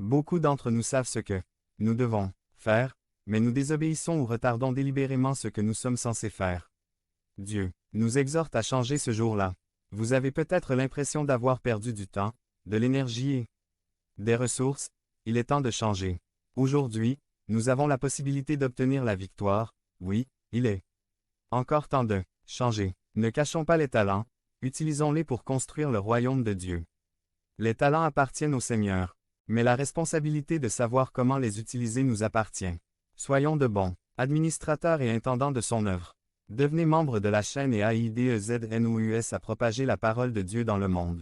Beaucoup d'entre nous savent ce que nous devons faire, mais nous désobéissons ou retardons délibérément ce que nous sommes censés faire. Dieu nous exhorte à changer ce jour-là. Vous avez peut-être l'impression d'avoir perdu du temps, de l'énergie et des ressources. Il est temps de changer. Aujourd'hui, nous avons la possibilité d'obtenir la victoire. Oui, il est encore temps de changer. Ne cachons pas les talents, utilisons-les pour construire le royaume de Dieu. Les talents appartiennent au Seigneur, mais la responsabilité de savoir comment les utiliser nous appartient. Soyons de bons administrateurs et intendants de son œuvre. Devenez membre de la chaîne et AIDEZNOUS à propager la parole de Dieu dans le monde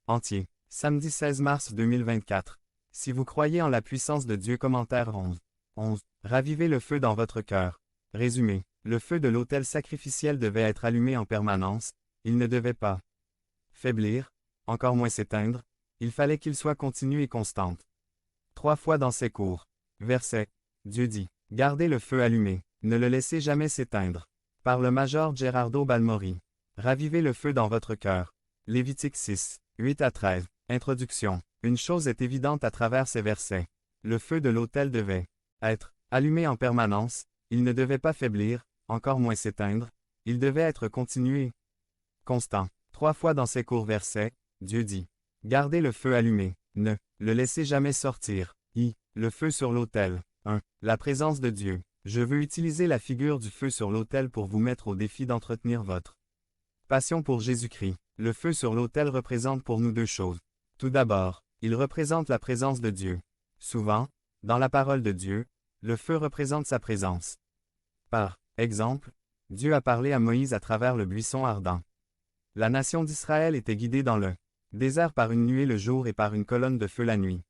entier. Samedi 16 mars 2024. Si vous croyez en la puissance de Dieu. Commentaire 11. Ravivez le feu dans votre cœur. Résumé. Le feu de l'autel sacrificiel devait être allumé en permanence, il ne devait pas faiblir, encore moins s'éteindre, il fallait qu'il soit continu et constant. 3 fois dans ses cours. Verset. Dieu dit, gardez le feu allumé, ne le laissez jamais s'éteindre. Par le major Gerardo Balmori. Ravivez le feu dans votre cœur. Lévitique 6, 8 à 13. Introduction. Une chose est évidente à travers ces versets. Le feu de l'autel devait être allumé en permanence, il ne devait pas faiblir, encore moins s'éteindre, il devait être continu et constant. 3 fois dans ces courts versets, Dieu dit, gardez le feu allumé, ne le laissez jamais sortir. Le feu sur l'autel. 1. La présence de Dieu. Je veux utiliser la figure du feu sur l'autel pour vous mettre au défi d'entretenir votre passion pour Jésus-Christ. Le feu sur l'autel représente pour nous 2 choses. Tout d'abord, il représente la présence de Dieu. Souvent, dans la parole de Dieu, le feu représente sa présence. Par exemple, Dieu a parlé à Moïse à travers le buisson ardent. La nation d'Israël était guidée dans le désert par une nuée le jour et par une colonne de feu la nuit.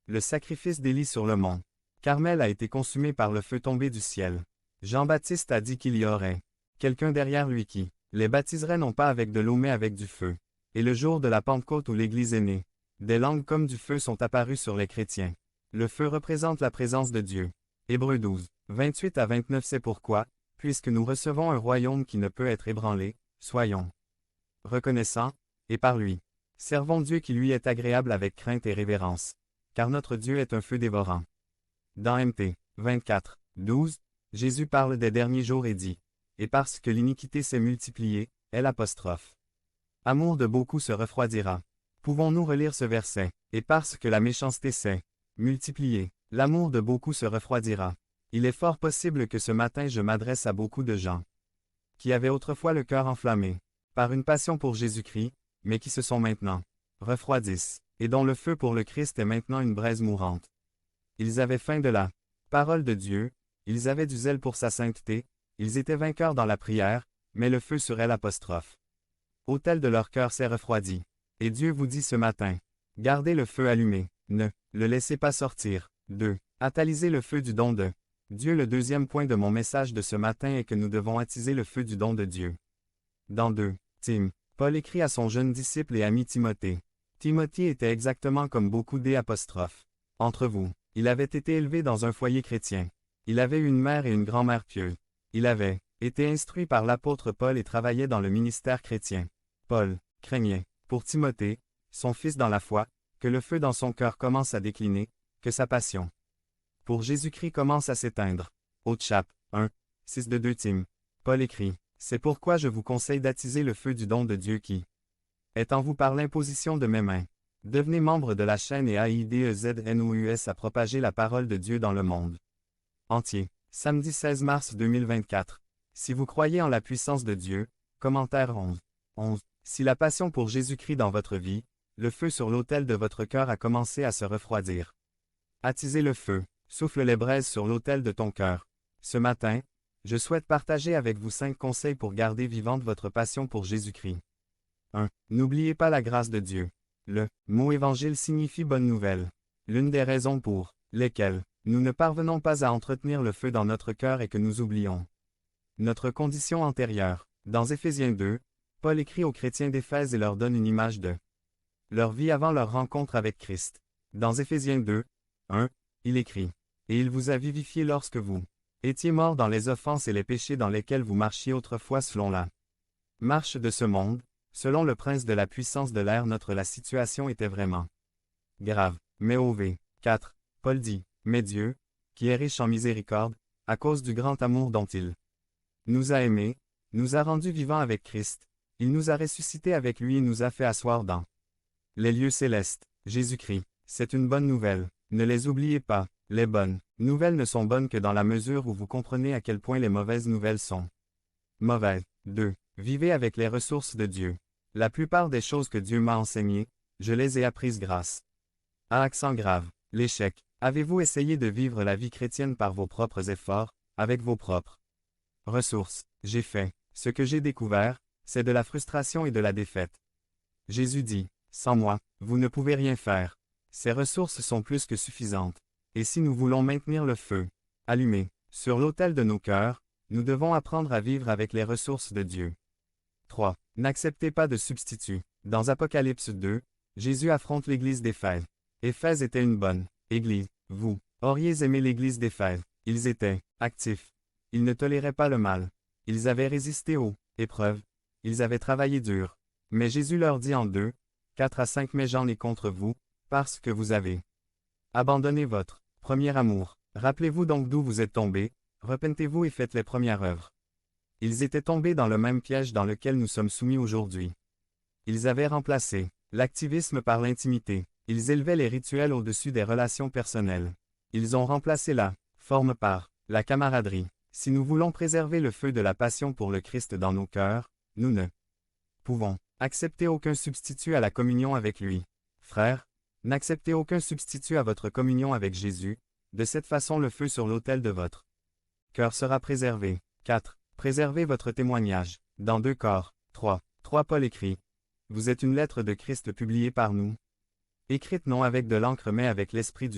Le sacrifice d'Élie sur le mont Carmel a été consumé par le feu tombé du ciel. Jean-Baptiste a dit qu'il y aurait quelqu'un derrière lui qui les baptiserait non pas avec de l'eau mais avec du feu. Et le jour de la Pentecôte où l'Église est née, des langues comme du feu sont apparues sur les chrétiens. Le feu représente la présence de Dieu. Hébreux 12, 28 à 29. C'est pourquoi, puisque nous recevons un royaume qui ne peut être ébranlé, soyons reconnaissants, et par lui, servons Dieu qui lui est agréable avec crainte et révérence. Car notre Dieu est un feu dévorant. Dans Mt. 24, 12, Jésus parle des derniers jours et dit, « Et parce que l'iniquité s'est multipliée, amour de beaucoup se refroidira. » Pouvons-nous relire ce verset? Et parce que la méchanceté s'est multipliée, l'amour de beaucoup se refroidira. Il est fort possible que ce matin je m'adresse à beaucoup de gens qui avaient autrefois le cœur enflammé par une passion pour Jésus-Christ, mais qui se sont maintenant refroidissent, et dont le feu pour le Christ est maintenant une braise mourante. Ils avaient faim de la parole de Dieu, ils avaient du zèle pour sa sainteté, ils étaient vainqueurs dans la prière, mais le feu sur elle. Autel de leur cœur s'est refroidi. Et Dieu vous dit ce matin, gardez le feu allumé, ne le laissez pas sortir. 2. Ataliser le feu du don de Dieu. Le deuxième point de mon message de ce matin est que nous devons attiser le feu du don de Dieu. Dans 2. Tim. Paul écrit à son jeune disciple et ami Timothée. Timothée était exactement comme beaucoup d'apostrophes. Entre vous, il avait été élevé dans un foyer chrétien. Il avait une mère et une grand-mère pieuses. Il avait été instruit par l'apôtre Paul et travaillait dans le ministère chrétien. Paul craignait, pour Timothée, son fils dans la foi, que le feu dans son cœur commence à décliner, que sa passion pour Jésus-Christ commence à s'éteindre. Au chap. 1, 6 de 2 Tim. Paul écrit, « C'est pourquoi je vous conseille d'attiser le feu du don de Dieu qui est en vous par l'imposition de mes mains. Devenez membre de la chaîne et AIDEZNOUS à propager la parole de Dieu dans le monde entier. Samedi 16 mars 2024. Si vous croyez en la puissance de Dieu, commentaire 11. Si la passion pour Jésus-Christ dans votre vie, le feu sur l'autel de votre cœur a commencé à se refroidir. Attisez le feu, souffle les braises sur l'autel de ton cœur. Ce matin, je souhaite partager avec vous 5 conseils pour garder vivante votre passion pour Jésus-Christ. 1. N'oubliez pas la grâce de Dieu. Le mot évangile signifie bonne nouvelle. L'une des raisons pour lesquelles nous ne parvenons pas à entretenir le feu dans notre cœur est que nous oublions notre condition antérieure. Dans Éphésiens 2, Paul écrit aux chrétiens d'Éphèse et leur donne une image de leur vie avant leur rencontre avec Christ. Dans Éphésiens 2, 1, il écrit, « Et il vous a vivifié lorsque vous étiez morts dans les offenses et les péchés dans lesquels vous marchiez autrefois selon la marche de ce monde, selon le prince de la puissance de l'air. » La situation était vraiment grave, mais 4. Paul dit, « Mais Dieu, qui est riche en miséricorde, à cause du grand amour dont il nous a aimés, nous a rendus vivants avec Christ, il nous a ressuscités avec lui et nous a fait asseoir dans les lieux célestes. Jésus-Christ, c'est une bonne nouvelle, ne les oubliez pas, les bonnes nouvelles ne sont bonnes que dans la mesure où vous comprenez à quel point les mauvaises nouvelles sont mauvaises. 2. Vivez avec les ressources de Dieu. La plupart des choses que Dieu m'a enseignées, je les ai apprises grâce à accent grave. L'échec. Avez-vous essayé de vivre la vie chrétienne par vos propres efforts, avec vos propres ressources? J'ai fait. Ce que j'ai découvert, c'est de la frustration et de la défaite. Jésus dit, « Sans moi, vous ne pouvez rien faire. » Ces ressources sont plus que suffisantes. Et si nous voulons maintenir le feu allumé sur l'autel de nos cœurs, nous devons apprendre à vivre avec les ressources de Dieu. 3. N'acceptez pas de substitut. Dans Apocalypse 2, Jésus affronte l'église d'Éphèse. Éphèse était une bonne église. Vous auriez aimé l'église d'Éphèse. Ils étaient actifs. Ils ne toléraient pas le mal. Ils avaient résisté aux épreuves. Ils avaient travaillé dur. Mais Jésus leur dit en 2, 4 à 5 Mais j'en ai contre vous, parce que vous avez abandonné votre premier amour. Rappelez-vous donc d'où vous êtes tombés, repentez-vous et faites les premières œuvres. Ils étaient tombés dans le même piège dans lequel nous sommes soumis aujourd'hui. Ils avaient remplacé l'activisme par l'intimité. Ils élevaient les rituels au-dessus des relations personnelles. Ils ont remplacé la forme par la camaraderie. Si nous voulons préserver le feu de la passion pour le Christ dans nos cœurs, nous ne pouvons accepter aucun substitut à la communion avec lui. Frères, n'acceptez aucun substitut à votre communion avec Jésus, de cette façon le feu sur l'autel de votre cœur sera préservé. 4. Préservez votre témoignage. Dans 2 Corinthiens 3. Paul écrit, « Vous êtes une lettre de Christ publiée par nous, écrite non avec de l'encre mais avec l'Esprit du